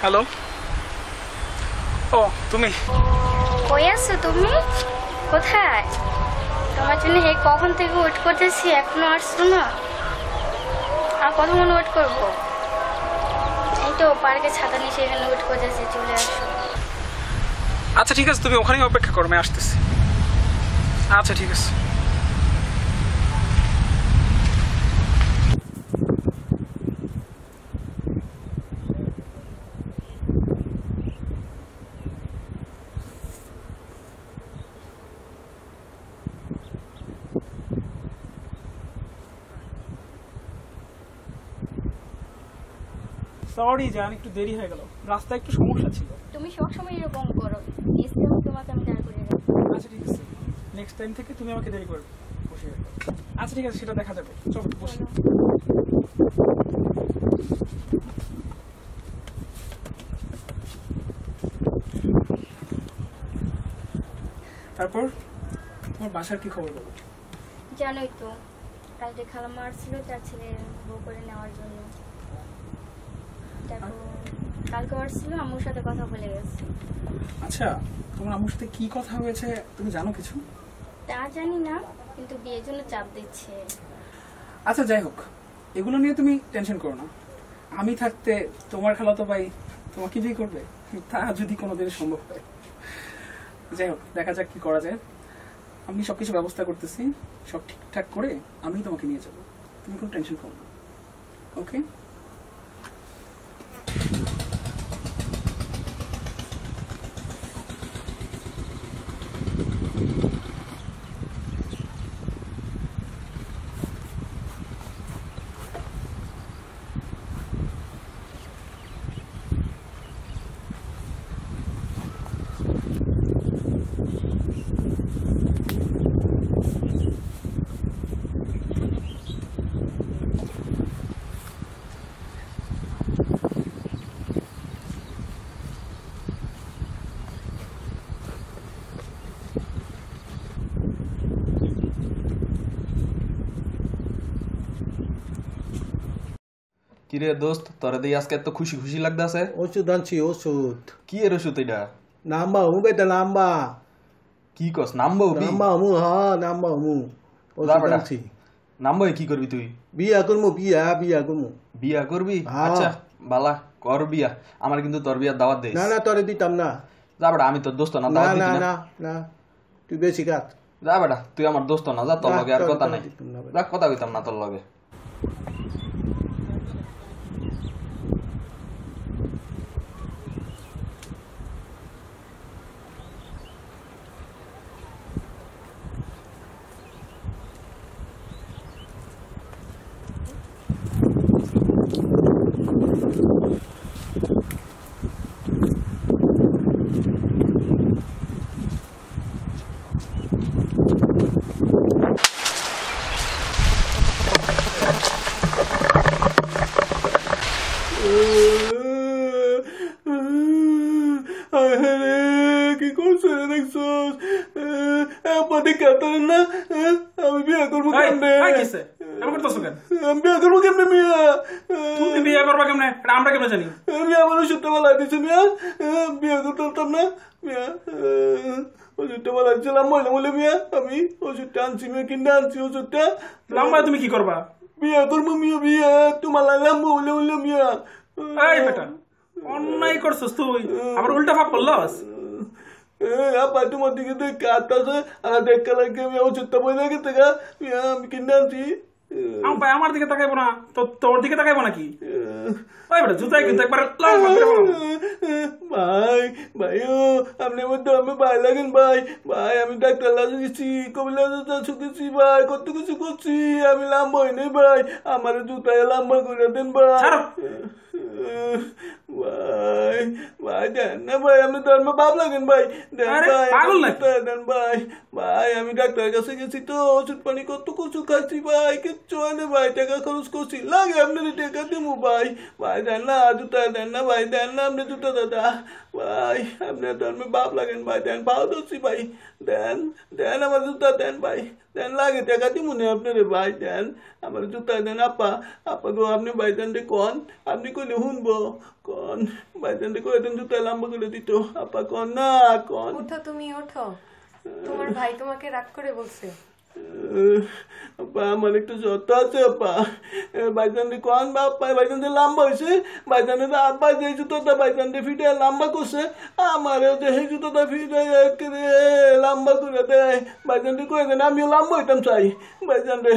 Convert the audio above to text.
Hello. ও তুমি কই আছো? তুমি কোথায়? তোমার জন্য এই কখন থেকে ওয়েট করতেছি, এখনো আসছো না। আর কতক্ষণ ওয়েট করবো? এই তো পার্কে ছাতা নিয়ে সেখানে ওয়েট করতেছি, চলে আসো। আচ্ছা ঠিক আছে, তুমি ওখানেই অপেক্ষা করো, আমি আসতেছি। আচ্ছা ঠিক আছে। সরি জান, একটু দেরি হয়ে গেল, রাস্তায় একটু সমস্যা ছিল। তুমি সবসময় এরকম করো, ইসলাম তোমাকে আমি দাঁড় করে রাখবো। আচ্ছা ঠিক আছে, নেক্সট টাইম থেকে তুমি আমাকে দেরি করবে, বসে রাখো। আচ্ছা ঠিক আছে, সেটা দেখা যাবে, চলো বসে। তারপর তোমার বাসার কি খবর বলো? জানোই তো, কালকে খালাম্মা আসছিল তার ছেলে বউ করে নেওয়ার জন্য। তারপর কালকে আসছিল, আম্মুর সাথে কথা বলে গেছে। আচ্ছা, তোমার আম্মুর সাথে কি কথা হয়েছে তুমি জানো কিছু? তা জানি না, কিন্তু বিয়ের জন্য চাপ দিচ্ছে। আচ্ছা যাই হোক, এগুলো নিয়ে তুমি টেনশন করো না। আমি থাকতে তোমার খালাতো ভাই তোমাকে বিয়ে করবে, তা যদি কোনোদিন সম্ভব হয়। যাই হোক, দেখা যাক কি করা যায়। আমি সবকিছু ব্যবস্থা করতেছি, সব ঠিকঠাক করে আমি তোমাকে নিয়ে যাবো, তুমি কোনো টেনশন করো না। ওকে? কিরে দোস্ত, তোরে দিয়ে আজকে এত খুশি খুশি লাগতেছে? ওষুধ আনছি, ওষুধ। কি এর ওষুধ এটা? নাম্বা হমু বেটা, নাম্বা। কি কস, নামবো? নাম্বা হমু, হ্যাঁ নাম্বা হমু। ওষুধ আনছি। নামবো কি করবি তুই? বিয়া করমু, বিয়া করমু। বিয়া করবি? হ্যাঁ। আচ্ছা বালা, কর বিয়া। আমার কিন্তু তোর বিয়ার দাওয়াত দেস। না না, তোরে দিতাম না। যা বেটা, আমি তোর দোস্ত না, না দাওয়াত না দিতি না। না না, তুই বেশি কাজ। যা বেটা, তুই আমার দোস্ত না, যা, তোর না, লগে আর তোর কথা কথা নাই। দিতাম না বেটা। যা, কথা কইতাম না তোর লগে। কি করছো দেখছোস? আমাদের কাতার না, আমি বিয়া করবো কেমনে? এমন করতেছো কেন? আমি বিয়া করবো কেমনে মিয়া? তুমি বিয়ে করবা কেমনে, এটা আমরা কেমনে জানি? আমি আমার ওষুধটা বলা দিছি মিয়া, বিয়া করতে পারতাম না মিয়া। ওষুধটা বলা দিছিলাম মহিলা বলে মিয়া, আমি ওষুধটা আনছি মিয়া, কিনে আনছি ওষুধটা। লম্বা তুমি কি করবা? বিয়া করবো মিয়া, বিয়া তোমার লাগলাম বলে বললো মিয়া। এই বেটা, অন্যায় করছস তুই, আবার উল্টা ভাব করলস। আপা তোমার দিকে দেখে আসতেছে, আর দেখা লাগে আমি ওষুধটা বলে গেছে গা মিয়া, আমি কিনে আনছি। আমার দিকে তাকাইবো না তো তোর দিকে তাকাইবো নাকি? ওই বেটা, জুতাই কিন্তু একবার লম্বা করে বলো। ভাই ভাইও আপনি আমার দমে ভাই লাগেন ভাই। ভাই আমি ডাক্তার লাগিয়েছি, কবিরাজ শুকেছি ভাই, কত কিছু করছি, আমি লাম্বা হই নাই ভাই, আমার জুতায় লাম্বা করে দেন ভাই। ভাই ভাই দেন না ভাই, আপনি ধর্মে বাপ লাগেন ভাই, দেন ভাই, দেন ভাই। ভাই আমি ডাক্তারের কাছে গেছি তো, ওষুধ পানি কত কিছু খাচ্ছি ভাই, কিচ্ছু হয় না ভাই, টাকা খরচ করছি, লাগে আপনার টাকা দেবো ভাই। ভাই দেন না, জুতা দেন না ভাই, দেন না আপনি জুতা দাদা ভাই, আপনার ধর্মে বাপ লাগেন ভাই, দেন পাও ধরছি ভাই, দেন দেন আমার জুতা দেন ভাই। দেন লাগে টাকা দি মনে আপনারে ভাই দেন আমার জুতা দেন আপা আপা গো আপনি ভাইজান রে কন আপনি কইলে শুনবো কন ভাইজান রে কই দেন জুতা লম্বা করে দিত আপা কন না কন ওঠো তুমি ওঠো, তোমার ভাই তোমাকে রাগ করে বলছে। আপা আমার একটু যত আছে আপা ভাইজান রে কন বাপ্পা ভাইজান রে লম্বা হয়েছে ভাইজান রে আপা যে জুতোটা ভাইজান রে ফিটে লম্বা করছে আমারও যে সেই জুতোটা ফিটে লম্বা করে দেয় ভাইজান রে কয়ে দেন আমিও লম্বা হইতাম চাই ভাইজান রে